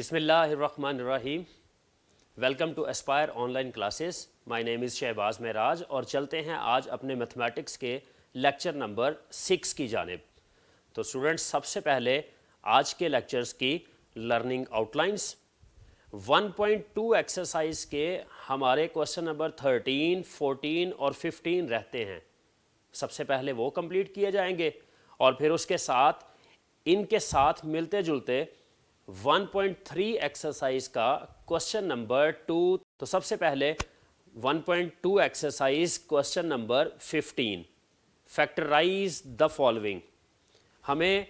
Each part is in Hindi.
बिस्मिल्लाहिर्रहमानिर्रहीम। Welcome to aspire online classes. My name is Shahbaz Mahraj और चलते हैं आज अपने मैथमेटिक्स के लेक्चर नंबर 6 की जानिब। तो स्टूडेंट्स, सबसे पहले आज के लेक्चर्स की लर्निंग आउटलाइंस। 1.2 एक्सरसाइज के हमारे क्वेश्चन नंबर 13, 14 और 15 रहते हैं। सबसे पहले वो कंप्लीट किए जाएंगे और फिर उसके साथ इनके साथ मिलते जुलते 1.3 एक्सरसाइज का क्वेश्चन नंबर 2। तो सबसे पहले 1.2 exercise question number 15, factorise the following. हमें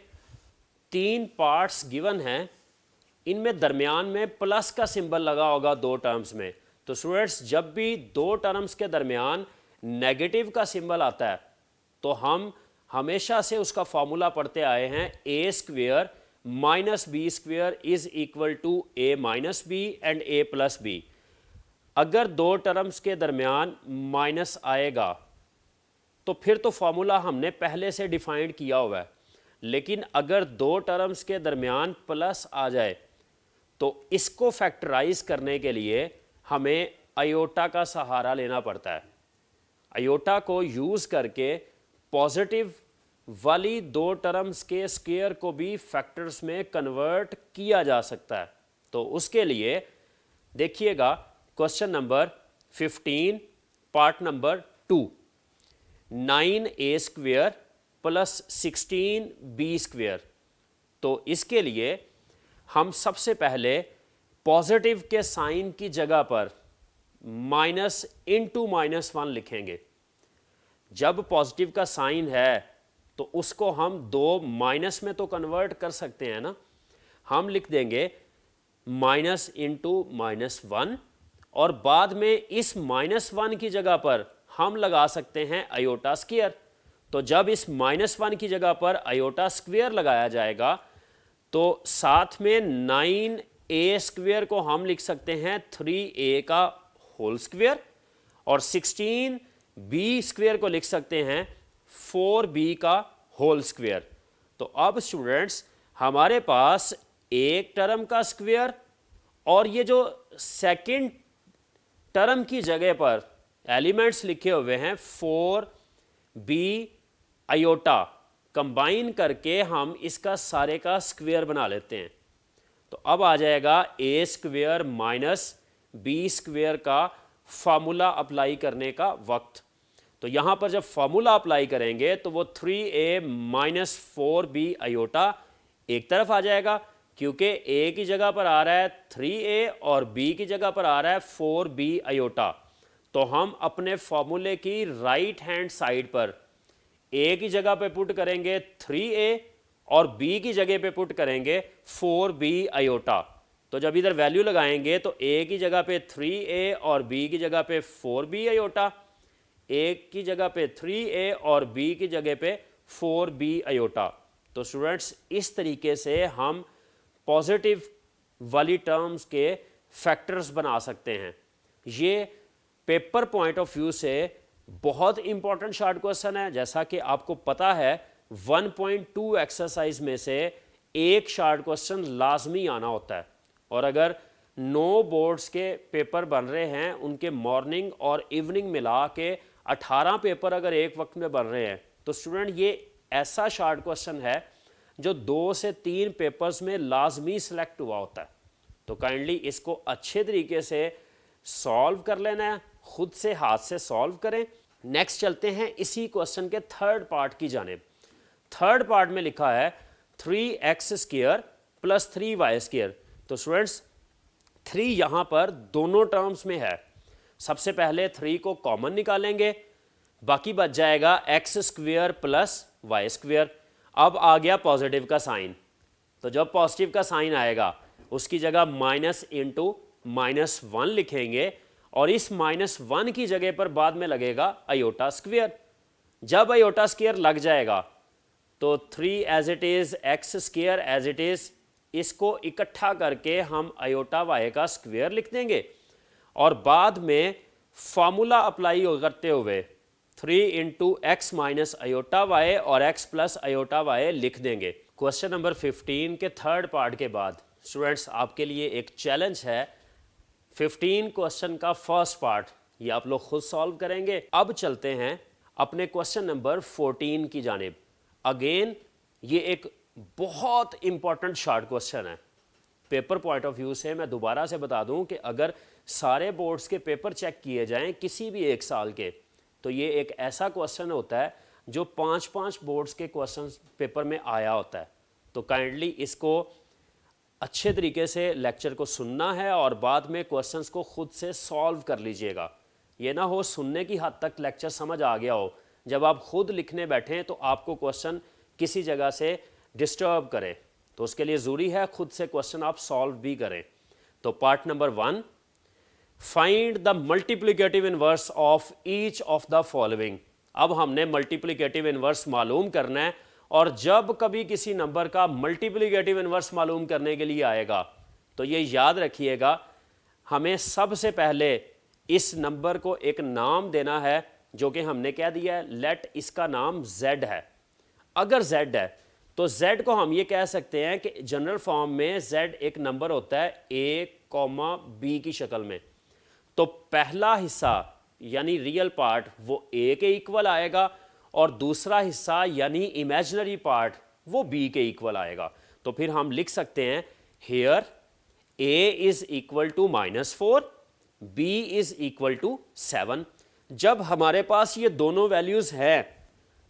3 पार्ट्स गिवन हैं, इनमें दरमियान में प्लस का सिंबल लगा होगा 2 टर्म्स में। तो स्टूडेंट्स, जब भी 2 टर्म्स के दरमियान नेगेटिव का सिंबल आता है तो हम हमेशा से उसका फॉर्मूला पढ़ते आए हैं, A square minus B square is equal to A minus B and A plus B. अगर 2 टर्म्स के दरमियान माइनस आएगा तो फिर तो फॉर्मूला हमने पहले से डिफाइंड किया हुआ है, लेकिन अगर 2 टर्म्स के दरमियान प्लस आ जाए तो इसको फैक्टराइज करने के लिए हमें आयोटा का सहारा लेना पड़ता है। आयोटा को यूज़ करके पॉजिटिव वाली 2 टर्म्स के स्क्वायर को भी फैक्टर्स में कन्वर्ट किया जा सकता है। तो उसके लिए देखिएगा question number 15 part number 2, 9a square plus 16b square. तो इसके लिए हम सबसे पहले पॉजिटिव के साइन की जगह पर माइनस इंटू -1 लिखेंगे। जब पॉजिटिव का साइन है तो उसको हम 2 माइनस में तो कन्वर्ट कर सकते हैं ना। हम लिख देंगे माइनस इंटू -1 और बाद में इस -1 की जगह पर हम लगा सकते हैं आयोटा स्क्वायर। तो जब इस -1 की जगह पर आयोटा स्क्वायर लगाया जाएगा तो साथ में 9a स्क्वायर को हम लिख सकते हैं 3a का होल स्क्वायर और 16b स्क्वायर को लिख सकते हैं 4b का होल स्क्वायर। तो अब स्टूडेंट्स, हमारे पास एक टर्म का स्क्वायर और ये जो सेकंड टर्म की जगह पर एलिमेंट्स लिखे हुए हैं 4b आयोटा, कंबाइन करके हम इसका सारे का स्क्वायर बना लेते हैं। तो अब आ जाएगा a square minus b square का फार्मूला अप्लाई करने का वक्त। तो यहाँ पर जब फार्मूला अप्लाई करेंगे तो वो 3a माइनस 4b आयोटा एक तरफ आ जाएगा, क्योंकि a की जगह पर आ रहा है 3a और b की जगह पर आ रहा है 4b आयोटा। तो हम अपने फॉर्मूले की राइट हैंड साइड पर a की जगह पे पुट करेंगे 3a और b की जगह पे पुट करेंगे 4b आयोटा। तो जब इधर वैल्यू लगाएंगे तो a की जगह पे 3a और b की जगह पे 4b आयोटा, a की जगह पे 3a और b की जगह पे 4b आयोटा। तो स्टूडेंट्स, इस तरीके से हम पॉजिटिव वाली टर्म्स के फैक्टर्स बना सकते हैं। ये पेपर पॉइंट ऑफ व्यू से बहुत इंपॉर्टेंट शॉर्ट क्वेश्चन है। जैसा कि आपको पता है 1.2 एक्सरसाइज में से एक शॉर्ट क्वेश्चन लाजमी आना होता है, और अगर 9 बोर्ड्स के पेपर बन रहे हैं, उनके मॉर्निंग और इवनिंग मिला के 18 पेपर अगर एक वक्त में बन रहे हैं, तो स्टूडेंट ये ऐसा शॉर्ट क्वेश्चन है जो 2 से 3 पेपर्स में लाजमी सिलेक्ट हुआ होता है। तो काइंडली इसको अच्छे तरीके से सॉल्व कर लेना है, खुद से हाथ से सॉल्व करें। नेक्स्ट चलते हैं इसी क्वेश्चन के थर्ड पार्ट की जानिब। थर्ड पार्ट में लिखा है 3x square plus 3y square. तो स्टूडेंट्स, 3 यहाँ पर दोनों टर्म्स में है। सबसे पहले 3 को कॉमन निकालेंगे, बाकी बच जाएगा x square plus y square. अब आ गया पॉजिटिव का साइन, तो जब पॉजिटिव का साइन आएगा उसकी जगह माइनस इंटू -1 लिखेंगे और इस -1 की जगह पर बाद में लगेगा आयोटा स्क्वायर। जब आयोटा स्क्वायर लग जाएगा तो 3 as it is, x square as it is, इसको इकट्ठा करके हम आयोटा y का स्क्वायर लिख देंगे और बाद में फॉर्मूला अप्लाई करते हुए 3 into x minus iota y और x प्लस आयोटा वाई लिख देंगे। क्वेश्चन नंबर 15 के थर्ड पार्ट के बाद स्टूडेंट्स आपके लिए एक चैलेंज है, 15 क्वेश्चन का फर्स्ट पार्ट ये आप लोग खुद सॉल्व करेंगे। अब चलते हैं अपने क्वेश्चन नंबर 14 की जानिब। अगेन ये एक बहुत इंपॉर्टेंट शॉर्ट क्वेश्चन है। पेपर पॉइंट ऑफ व्यू से मैं दोबारा से बता दूं कि अगर सारे बोर्ड्स के पेपर चेक किए जाएं किसी भी एक साल के, तो ये एक ऐसा क्वेश्चन होता है जो 5-5 बोर्ड्स के क्वेश्चन पेपर में आया होता है। तो काइंडली इसको अच्छे तरीके से लेक्चर को सुनना है और बाद में क्वेश्चंस को खुद से सॉल्व कर लीजिएगा। ये ना हो सुनने की हद तक लेक्चर समझ आ गया हो, जब आप खुद लिखने बैठें तो आपको क्वेश्चन किसी जगह से डिस्टर्ब करे। तो उसके लिए ज़रूरी है खुद से क्वेश्चन आप सॉल्व भी करें। तो part number 1, find the multiplicative inverse of each of the following. अब हमने मल्टीप्लिकेटिव इनवर्स मालूम करना है, और जब कभी किसी नंबर का मल्टीप्लिकेटिव इनवर्स मालूम करने के लिए आएगा तो ये याद रखिएगा, हमें सबसे पहले इस नंबर को एक नाम देना है, जो कि हमने क्या दिया है, लेट इसका नाम z है। अगर z है तो z को हम ये कह सकते हैं कि जनरल फॉर्म में z एक नंबर होता है a, b की शक्ल में। तो पहला हिस्सा यानी रियल पार्ट वो a के इक्वल आएगा, और दूसरा हिस्सा यानी इमेजिनरी पार्ट वो b के इक्वल आएगा। तो फिर हम लिख सकते हैं here a is equal to -4, b is equal to 7। जब हमारे पास ये दोनों वैल्यूज हैं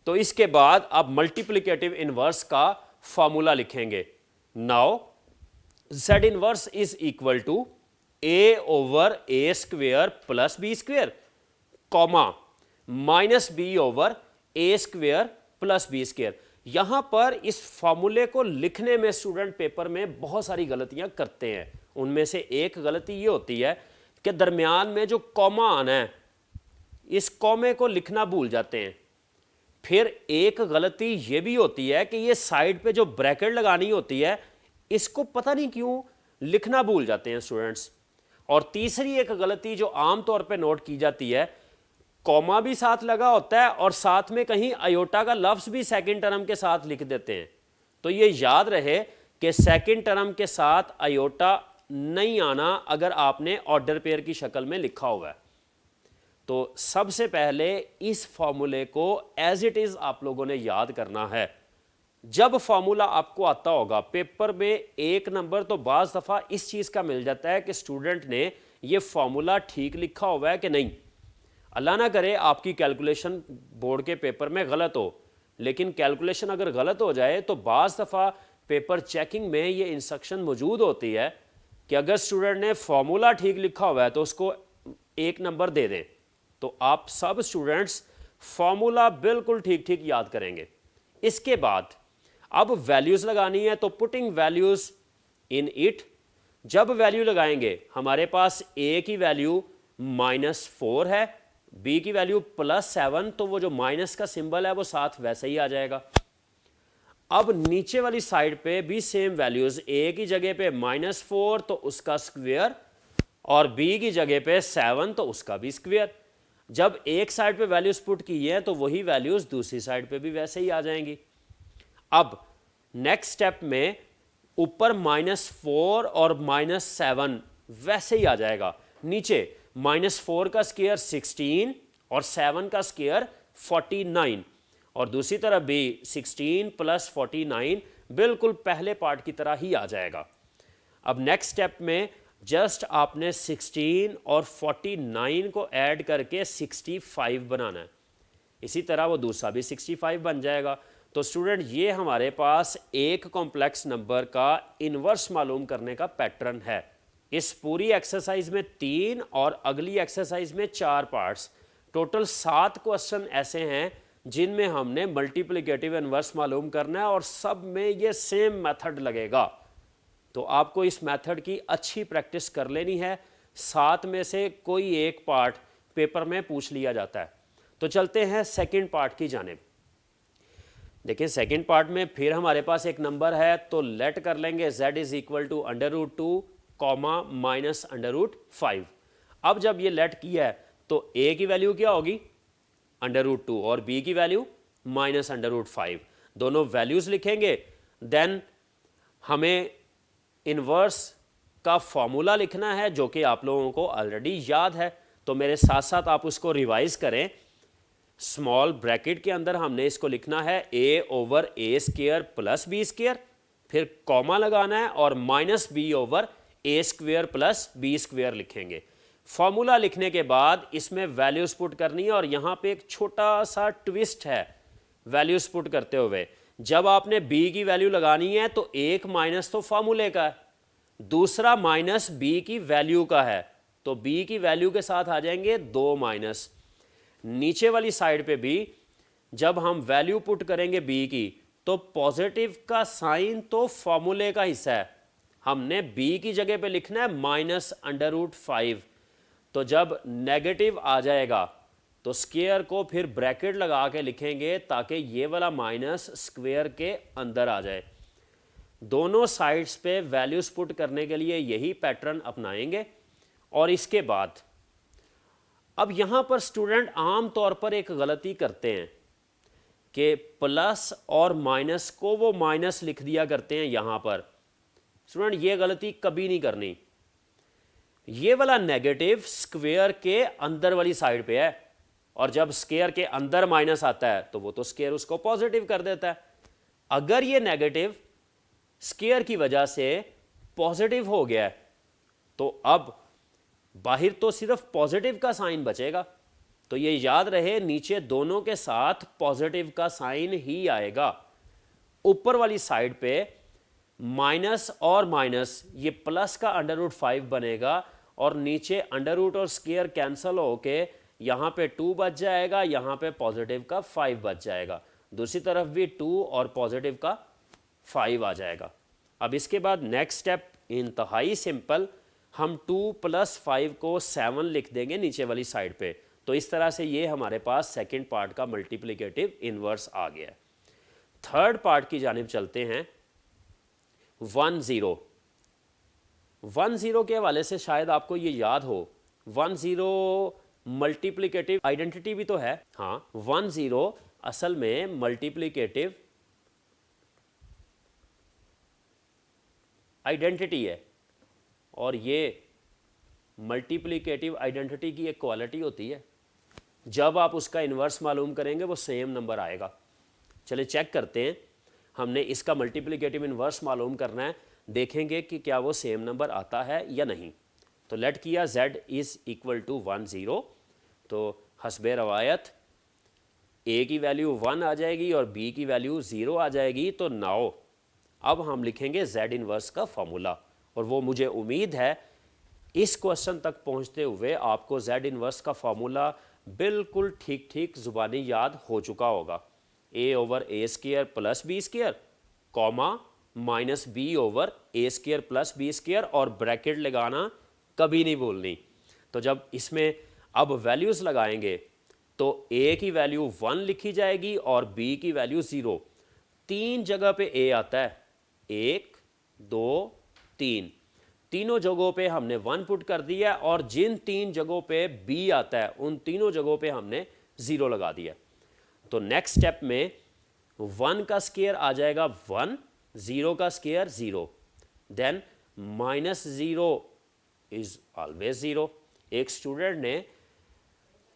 तो इसके बाद आप मल्टीप्लिकेटिव इनवर्स का फॉर्मूला लिखेंगे। Now z inverse is equal to a over a square plus b square, comma minus b over a square plus b square. यहां पर इस फॉर्मूले को लिखने में स्टूडेंट पेपर में बहुत सारी गलतियां करते हैं। उनमें से एक गलती ये होती है कि दरमियान में जो कॉमा आना है, इस कॉमे को लिखना भूल जाते हैं। फिर एक गलती ये भी होती है कि ये साइड पे जो ब्रैकेट लगानी होती है, इसको पता नहीं क्यों लिखना भूल जाते हैं स्टूडेंट्स। और तीसरी एक गलती जो आमतौर पे नोट की जाती है, कॉमा भी साथ लगा होता है और साथ में कहीं अयोटा का लफ्ज भी सेकंड टर्म के साथ लिख देते हैं। तो ये याद रहे कि सेकंड टर्म के साथ अयोटा नहीं आना अगर आपने ऑर्डर पेयर की शक्ल में लिखा हुआ है। तो सबसे पहले इस फॉर्मूले को एज इट इज आप लोगों ने याद करना है। जब फॉर्मूला आपको आता होगा पेपर में एक नंबर, तो बाज दफा इस चीज का मिल जाता है कि स्टूडेंट ने ये फॉर्मूला ठीक लिखा हुआ है कि नहीं। अल्लाह ना करे आपकी कैलकुलेशन बोर्ड के पेपर में गलत हो, लेकिन कैलकुलेशन अगर गलत हो जाए तो बाज दफा पेपर चेकिंग में ये इंस्ट्रक्शन मौजूद होती है कि अगर स्टूडेंट ने फॉर्मूला ठीक लिखा हुआ है तो उसको एक नंबर दे दें। तो आप सब स्टूडेंट्स फॉर्मूला बिल्कुल ठीक ठीक याद करेंगे। इसके बाद अब वैल्यूज लगानी है, तो पुटिंग वैल्यूज इन इट। जब वैल्यू लगाएंगे हमारे पास a की वैल्यू -4 है, b की वैल्यू +7, तो वो जो माइनस का सिंबल है वो साथ वैसे ही आ जाएगा। अब नीचे वाली साइड पे भी सेम वैल्यूज, a की जगह पे -4 तो उसका स्क्वेयर, और b की जगह पे 7 तो उसका भी स्क्वेयर। जब एक साइड पे वैल्यूज पुट की है तो वही वैल्यूज दूसरी साइड पे भी वैसे ही आ जाएंगी। अब नेक्स्ट स्टेप में ऊपर -4 और -7 वैसे ही आ जाएगा। नीचे -4 का स्क्वायर 16 और 7 का स्क्वायर 49, और दूसरी तरफ भी 16 + 49 बिल्कुल पहले पार्ट की तरह ही आ जाएगा। अब नेक्स्ट स्टेप में जस्ट आपने 16 और 49 को ऐड करके 65 बनाना है। इसी तरह वो दूसरा भी 65 बन जाएगा। तो स्टूडेंट ये हमारे पास एक कॉम्प्लेक्स नंबर का इन्वर्स मालूम करने का पैटर्न है। इस पूरी एक्सरसाइज में 3 और अगली एक्सरसाइज में 4 पार्ट्स, टोटल 7 क्वेश्चन ऐसे हैं जिनमें हमने मल्टीप्लिकेटिव इन्वर्स मालूम करना है, और सब में ये सेम मेथड लगेगा। तो आपको इस मेथड की अच्छी प्रैक्टिस कर लेनी है। 7 में से कोई एक पार्ट पेपर में पूछ लिया जाता है। तो चलते हैं सेकंड पार्ट की जानिब। देखिए सेकंड पार्ट में फिर हमारे पास एक नंबर है, तो लेट कर लेंगे z इज इक्वल टू √2, -√5। अब जब ये लेट किया है तो a की वैल्यू क्या होगी √2 और b की वैल्यू -√5। दोनों वैल्यूज लिखेंगे, देन हमें इन्वर्स का फॉर्मूला लिखना है जो कि आप लोगों को ऑलरेडी याद है, तो मेरे साथ साथ आप उसको रिवाइज करें। स्मॉल ब्रैकेट के अंदर हमने इसको लिखना है a/a² प्लस b², फिर कॉमा लगाना है और -b/a² प्लस b² लिखेंगे। फॉर्मूला लिखने के बाद इसमें वैल्यूज पुट करनी है और यहाँ पे एक छोटा सा ट्विस्ट है वैल्यूज पुट करते हुए। जब आपने b की वैल्यू लगानी है तो एक माइनस तो फॉर्मूले का है, दूसरा माइनस b की वैल्यू का है, तो b की वैल्यू के साथ आ जाएंगे 2 माइनस। नीचे वाली साइड पे भी जब हम वैल्यू पुट करेंगे b की तो पॉजिटिव का साइन तो फॉर्मूले का हिस्सा है, हमने b की जगह पे लिखना है -√5। तो जब नेगेटिव आ जाएगा तो स्क्वायर को फिर ब्रैकेट लगा के लिखेंगे ताकि ये वाला माइनस स्क्वायर के अंदर आ जाए। दोनों साइड्स पे वैल्यूज पुट करने के लिए यही पैटर्न अपनाएंगे। और इसके बाद अब यहां पर स्टूडेंट आम तौर पर एक गलती करते हैं कि प्लस और माइनस को वो माइनस लिख दिया करते हैं यहां पर। स्टूडेंट ये गलती कभी नहीं करनी। ये वाला नेगेटिव स्क्वायर के अंदर वाली साइड पे है और जब स्क्वायर के अंदर माइनस आता है तो वो तो स्क्वायर उसको पॉजिटिव कर देता है। अगर ये नेगेटिव स्क्वायर की वजह से पॉजिटिव हो गया है तो अब बाहर तो सिर्फ पॉजिटिव का साइन बचेगा। तो ये याद रहे नीचे दोनों के साथ पॉजिटिव का साइन ही आएगा। ऊपर वाली साइड पे माइनस और माइनस ये प्लस का √5 बनेगा और नीचे अंडर और स्क्वायर कैंसिल होके यहाँ पे 2 बच जाएगा, यहाँ पे पॉजिटिव का 5 बच जाएगा, दूसरी तरफ भी 2 और पॉजिटिव का 5 आ जाएगा। अब इसके बाद नेक्स्ट स्टेप इंतहाई सिंपल, हम 2 + 5 को 7 लिख देंगे नीचे वाली साइड पे। तो इस तरह से ये हमारे पास सेकेंड पार्ट का मल्टीप्लिकेटिव इन्वर्स आ गया है। थर्ड पार्ट की जानिब चलते हैं। 1 0 के हवाले से शायद आपको ये याद हो, 1 0 मल्टीप्लिकेटिव आइडेंटिटी भी तो है। हाँ, 1 0 असल में मल्टीप्लिकेटिव आइडेंटिटी है और ये मल्टीप्लिकेटिव आइडेंटिटी की एक क्वालिटी होती है, जब आप उसका इन्वर्स मालूम करेंगे वो सेम नंबर आएगा। चलिए चेक करते हैं, हमने इसका मल्टीप्लिकेटिव इन्वर्स मालूम करना है, देखेंगे कि क्या वो सेम नंबर आता है या नहीं। तो लेट किया z = 1 0, तो हस्बे रवायत a की वैल्यू 1 आ जाएगी और b की वैल्यू 0 आ जाएगी। तो नाउ अब हम लिखेंगे z इन्वर्स का फॉर्मूला, और वो मुझे उम्मीद है इस क्वेश्चन तक पहुंचते हुए आपको z इन्वर्स का फॉर्मूला बिल्कुल ठीक ठीक जुबानी याद हो चुका होगा। a/a² plus b², comma -b/a² plus b² और ब्रैकेट लगाना कभी नहीं भूलनी। तो जब इसमें अब वैल्यूज़ लगाएंगे तो a की वैल्यू 1 लिखी जाएगी और b की वैल्यू 0। 3 जगह पे a आता है, 1 2 3, तीनों जगहों पे हमने 1 पुट कर दिया और जिन 3 जगहों पे b आता है उन तीनों जगहों पे हमने 0 लगा दिया। तो नेक्स्ट स्टेप में 1 का स्क्वायर आ जाएगा 1, 0 का स्क्वायर 0, देन -0 इज ऑलवेज 0। एक स्टूडेंट ने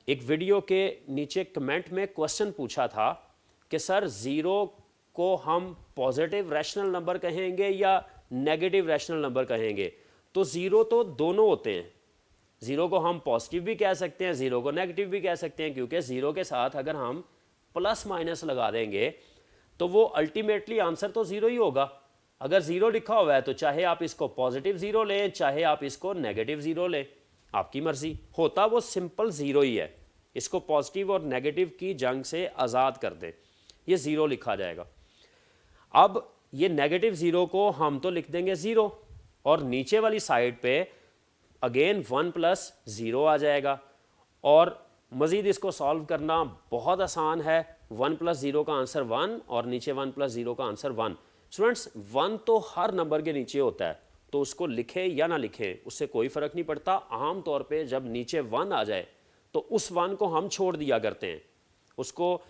एक वीडियो के नीचे कमेंट में क्वेश्चन पूछा था कि सर 0 को हम पॉजिटिव रैशनल नंबर कहेंगे या नेगेटिव रैशनल नंबर कहेंगे। तो 0 तो दोनों होते हैं, 0 को हम पॉजिटिव भी कह सकते हैं, 0 को नेगेटिव भी कह सकते हैं, क्योंकि 0 के साथ अगर हम प्लस माइनस लगा देंगे तो वो अल्टीमेटली आंसर तो 0 ही होगा। अगर 0 लिखा हुआ है तो चाहे आप इसको पॉजिटिव 0 लें, चाहे आप इसको नेगेटिव 0 लें, आपकी मर्जी, होता वो सिंपल 0 ही है। इसको पॉजिटिव और नेगेटिव की जंग से आज़ाद कर दें, ये 0 लिखा जाएगा। अब ये नेगेटिव 0 को हम तो लिख देंगे 0 और नीचे वाली साइड पे अगेन 1 + 0 आ जाएगा। और मज़ीद इसको सॉल्व करना बहुत आसान है। 1 + 0 का आंसर 1 और नीचे 1 + 0 का आंसर 1। स्टूडेंट्स 1 तो हर नंबर के नीचे होता है, तो उसको लिखें या ना लिखें उससे कोई फ़र्क नहीं पड़ता। आम तौर पे जब नीचे 1 आ जाए तो उस 1 को हम छोड़ दिया करते हैं, उसको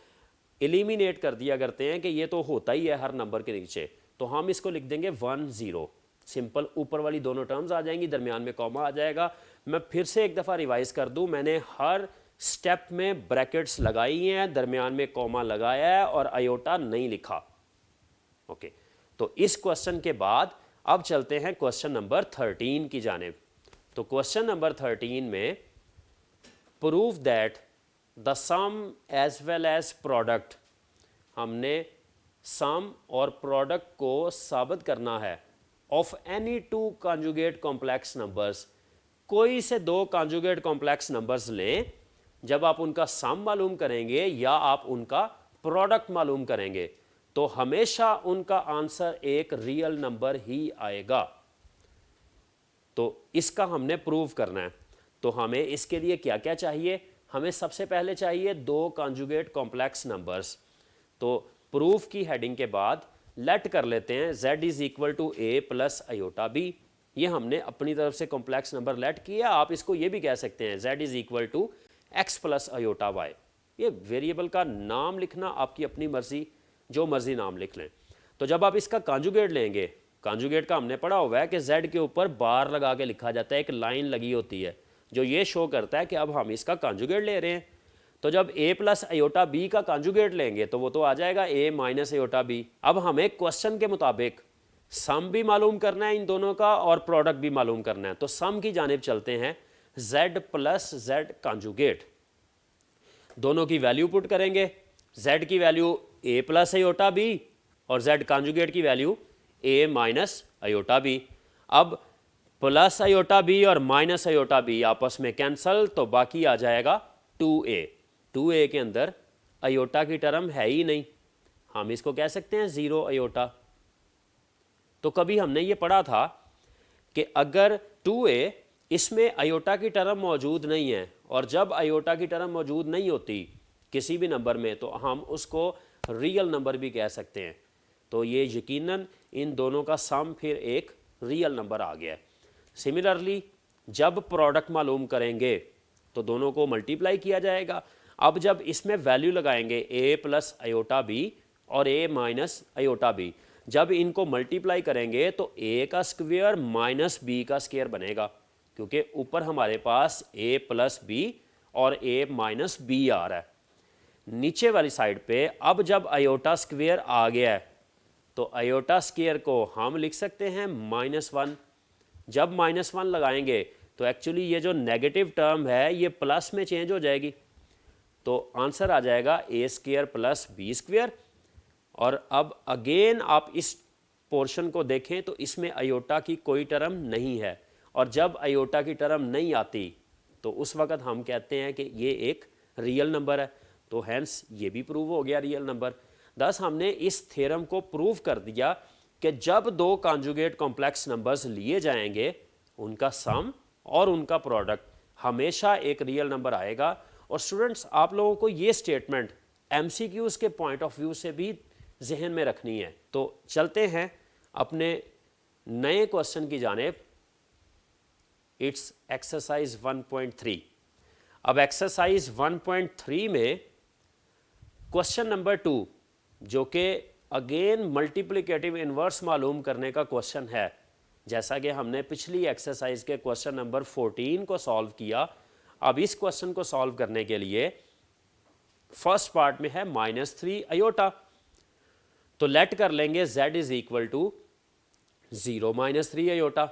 एलिमिनेट कर दिया करते हैं कि ये तो होता ही है हर नंबर के नीचे। तो हम इसको लिख देंगे 1 0। सिंपल ऊपर वाली दोनों टर्म्स आ जाएंगी, दरमियान में कॉमा आ जाएगा। मैं फिर से एक दफ़ा रिवाइज कर दूं, मैंने हर स्टेप में ब्रैकेट्स लगाई हैं, दरमियान में कॉमा लगाया है और आयोटा नहीं लिखा। ओके, तो इस क्वेश्चन के बाद अब चलते हैं क्वेश्चन नंबर 13 की जानिब। तो क्वेश्चन नंबर 13 में prove that the sum as well as product, हमने सम और प्रोडक्ट को साबित करना है of any two conjugate complex numbers. कोई से दो कॉन्जुगेट कॉम्प्लेक्स नंबर्स लें, जब आप उनका सम मालूम करेंगे या आप उनका प्रोडक्ट मालूम करेंगे तो हमेशा उनका आंसर एक रियल नंबर ही आएगा। तो इसका हमने प्रूव करना है। तो हमें इसके लिए क्या क्या चाहिए? हमें सबसे पहले चाहिए दो कॉन्जुगेट कॉम्प्लेक्स नंबर्स। तो प्रूफ की हेडिंग के बाद लेट कर लेते हैं z is equal to a plus iota B. ये हमने अपनी तरफ से कॉम्प्लेक्स नंबर लेट किया। आप इसको ये भी कह सकते हैं z is equal to x plus iota y। ये वेरिएबल का नाम लिखना आपकी अपनी मर्जी, जो मर्जी नाम लिख लें। तो जब आप इसका कॉन्जुगेट लेंगे, कॉन्जुगेट का हमने पढ़ा हुआ है कि z के ऊपर बार लगा के लिखा जाता है, एक लाइन लगी होती है जो ये शो करता है कि अब हम इसका कॉन्जुगेट ले रहे हैं। तो जब a प्लस आयोटा बी का कॉन्जुगेट लेंगे तो वो तो आ जाएगा a माइनस आयोटा बी। अब हमें क्वेश्चन के मुताबिक सम भी मालूम करना है इन दोनों का और प्रोडक्ट भी मालूम करना है। तो सम की जानिब चलते हैं, z प्लस z कॉन्जुगेट, दोनों की वैल्यू पुट करेंगे। z की value a plus iota B और z कॉन्जुगेट की value a minus iota B. अब प्लस आयोटा बी और माइनस आयोटा बी आपस में कैंसल, तो बाकी आ जाएगा 2a। 2a के अंदर आयोटा की टर्म है ही नहीं, हम इसको कह सकते हैं जीरो आयोटा। तो कभी हमने ये पढ़ा था कि अगर 2a इसमें आयोटा की टर्म मौजूद नहीं है और जब आयोटा की टर्म मौजूद नहीं होती किसी भी नंबर में तो हम उसको रियल नंबर भी कह सकते हैं। तो ये यकीनन इन दोनों का सम फिर एक रियल नंबर आ गया है। सिमिलरली जब प्रोडक्ट मालूम करेंगे तो दोनों को मल्टीप्लाई किया जाएगा। अब जब इसमें वैल्यू लगाएंगे a प्लस आयोटा बी और a माइनस आयोटा बी, जब इनको मल्टीप्लाई करेंगे तो a का स्क्वायर माइनस b का स्क्वायर बनेगा, क्योंकि ऊपर हमारे पास a प्लस बी और a माइनस बी आ रहा है। नीचे वाली साइड पे अब जब आयोटा स्क्वायर आ गया है तो आयोटा स्क्वायर को हम लिख सकते हैं -1। जब -1 लगाएंगे तो एक्चुअली ये जो नेगेटिव टर्म है ये प्लस में चेंज हो जाएगी, तो आंसर आ जाएगा a square plus B square. और अब अगेन आप इस पोर्शन को देखें तो इसमें आयोटा की कोई टर्म नहीं है, और जब आयोटा की टर्म नहीं आती तो उस वक़्त हम कहते हैं कि ये एक रियल नंबर है। तो हैंस ये भी प्रूव हो गया रियल नंबर। थस हमने इस थ्योरम को प्रूव कर दिया कि जब दो कॉन्जुगेट कॉम्प्लेक्स नंबर्स लिए जाएंगे उनका सम और उनका प्रोडक्ट हमेशा एक रियल नंबर आएगा। और स्टूडेंट्स आप लोगों को ये स्टेटमेंट एमसीक्यूज़ के पॉइंट ऑफ व्यू से भी जहन में रखनी है। तो चलते हैं अपने नए क्वेश्चन की जानिब। It's exercise 1.3। अब एक्सरसाइज 1.3 में क्वेश्चन नंबर 2 जो कि अगेन मल्टीप्लिकेटिव इन्वर्स मालूम करने का क्वेश्चन है, जैसा कि हमने पिछली एक्सरसाइज के क्वेश्चन नंबर 14 को सॉल्व किया। अब इस क्वेश्चन को सॉल्व करने के लिए फर्स्ट पार्ट में है -3 आयोटा, तो लेट कर लेंगे z is equal to 0 -3 iota.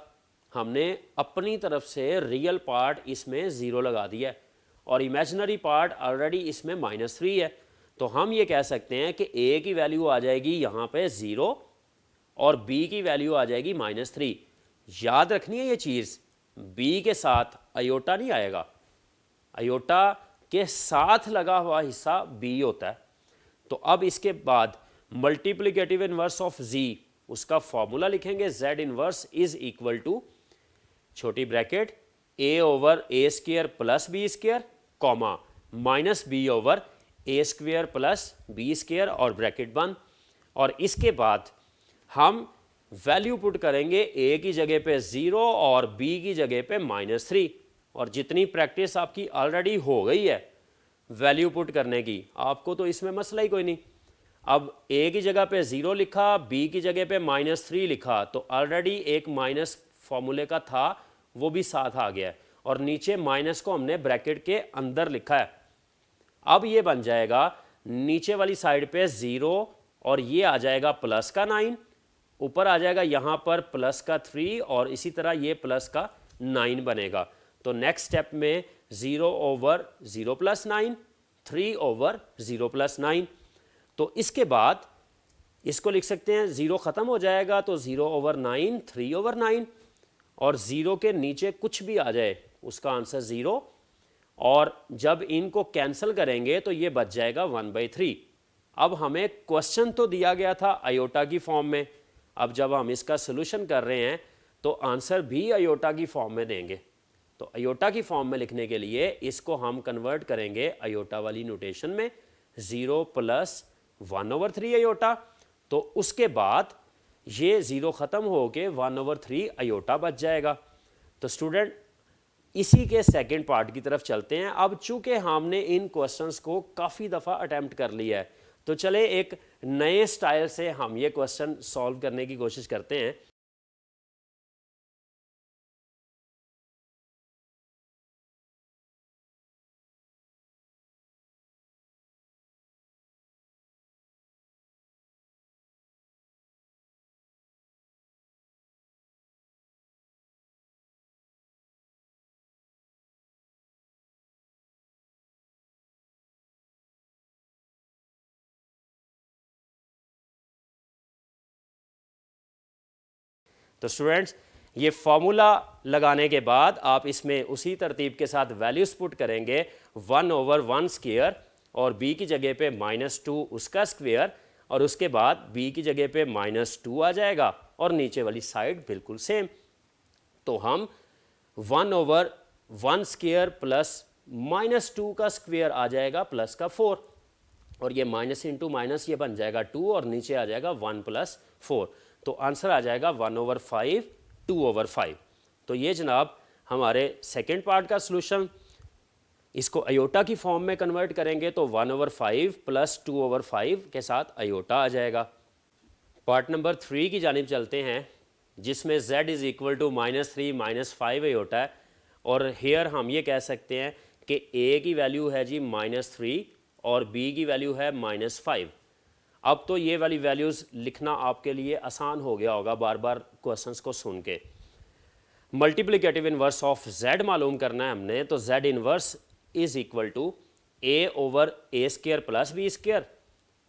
हमने अपनी तरफ से रियल पार्ट इसमें 0 लगा दिया है और इमेजिनरी पार्ट ऑलरेडी इसमें -3 है। तो हम ये कह सकते हैं कि a की वैल्यू आ जाएगी यहाँ पे 0 और b की वैल्यू आ जाएगी -3। याद रखनी है ये चीज़, b के साथ आयोटा नहीं आएगा, आयोटा के साथ लगा हुआ हिस्सा b होता है। तो अब इसके बाद मल्टीप्लिकेटिव इनवर्स ऑफ z, उसका फॉर्मूला लिखेंगे z inverse is equal to छोटी bracket a over a square plus B square comma minus b over a square plus B square और ब्रैकेट बंद। और इसके बाद हम वैल्यू पुट करेंगे a की जगह पे 0 और b की जगह पे -3। और जितनी प्रैक्टिस आपकी ऑलरेडी हो गई है वैल्यू पुट करने की, आपको तो इसमें मसला ही कोई नहीं। अब a की जगह पे 0 लिखा, b की जगह पे -3 लिखा, तो ऑलरेडी एक माइनस फॉर्मूले का था वो भी साथ आ गया है, और नीचे माइनस को हमने ब्रैकेट के अंदर लिखा है। अब ये बन जाएगा नीचे वाली साइड पे 0 और ये आ जाएगा प्लस का 9, ऊपर आ जाएगा यहाँ पर प्लस का 3 और इसी तरह ये प्लस का 9 बनेगा। तो नेक्स्ट स्टेप में 0/0 + 9, 3/0 + 9। तो इसके बाद इसको लिख सकते हैं, 0 ख़त्म हो जाएगा तो 0/9, 3/9, और 0 के नीचे कुछ भी आ जाए उसका आंसर 0, और जब इनको कैंसिल करेंगे तो ये बच जाएगा 1/3। अब हमें क्वेश्चन तो दिया गया था आयोटा की फॉर्म में, अब जब हम इसका सोल्यूशन कर रहे हैं तो आंसर भी आयोटा की फॉर्म में देंगे। तो आयोटा की फॉर्म में लिखने के लिए इसको हम कन्वर्ट करेंगे आयोटा वाली नोटेशन में, 0 + 1/3 आयोटा। तो उसके बाद ये 0 ख़त्म होके 1/3 आयोटा बच जाएगा। तो स्टूडेंट इसी के सेकंड पार्ट की तरफ चलते हैं। अब चूंकि हमने इन क्वेश्चंस को काफ़ी दफ़ा अटैम्प्ट कर लिया है, तो चले एक नए स्टाइल से हम ये क्वेश्चन सॉल्व करने की कोशिश करते हैं। तो स्टूडेंट्स ये फॉर्मूला लगाने के बाद आप इसमें उसी तरतीब के साथ वैल्यूज पुट करेंगे, 1/1² और b की जगह पे -2 उसका स्क्वायर, और उसके बाद b की जगह पे -2 आ जाएगा और नीचे वाली साइड बिल्कुल सेम। तो हम 1/1² प्लस -2 का स्क्वायर आ जाएगा प्लस का 4, और ये माइनस इंटू माइनस ये बन जाएगा 2 और नीचे आ जाएगा 1 + 4। तो आंसर आ जाएगा 1/5, 2/5। तो ये जनाब हमारे सेकेंड पार्ट का सलूशन। इसको अयोटा की फॉर्म में कन्वर्ट करेंगे तो 1/5 + 2/5 के साथ अयोटा आ जाएगा। पार्ट नंबर 3 की जानिब चलते हैं, जिसमें z = -3 - 5 अयोटा है, और हेयर हम ये कह सकते हैं कि a की वैल्यू है जी -3 और b की वैल्यू है -5। अब तो ये वाली वैल्यूज़ लिखना आपके लिए आसान हो गया होगा बार बार क्वेश्चंस को सुन के। मल्टीप्लिकेटिव इन्वर्स ऑफ z मालूम करना है हमने, तो z inverse is equal to a/a² + b²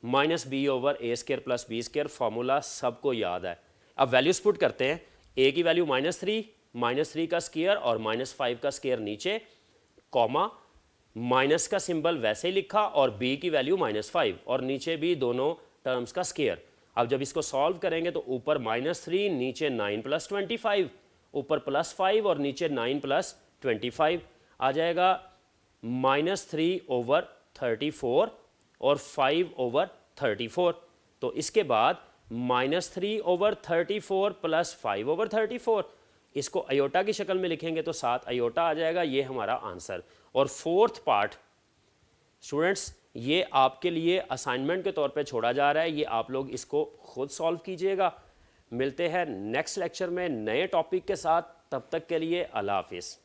-b/a² + b²। Formula सबको याद है। अब वैल्यूज पुट करते हैं, a की वैल्यू -3 का स्क्वायर और -5 का स्क्वायर नीचे, कॉमा माइनस का सिंबल वैसे ही लिखा, और b की वैल्यू -5 और नीचे भी दोनों टर्म्स का स्क्वायर। अब जब इसको सॉल्व करेंगे तो ऊपर -3 नीचे 9 + 25, ऊपर +5 और नीचे 9 + 25 आ जाएगा -3/34 और 5/34। तो इसके बाद -3/34 + 5/34, इसको अयोटा की शक्ल में लिखेंगे तो 7 अयोटा आ जाएगा। ये हमारा आंसर। और फोर्थ पार्ट स्टूडेंट्स ये आपके लिए असाइनमेंट के तौर पे छोड़ा जा रहा है, ये आप लोग इसको खुद सॉल्व कीजिएगा। मिलते हैं नेक्स्ट लेक्चर में नए टॉपिक के साथ, तब तक के लिए अल्लाह हाफिज़।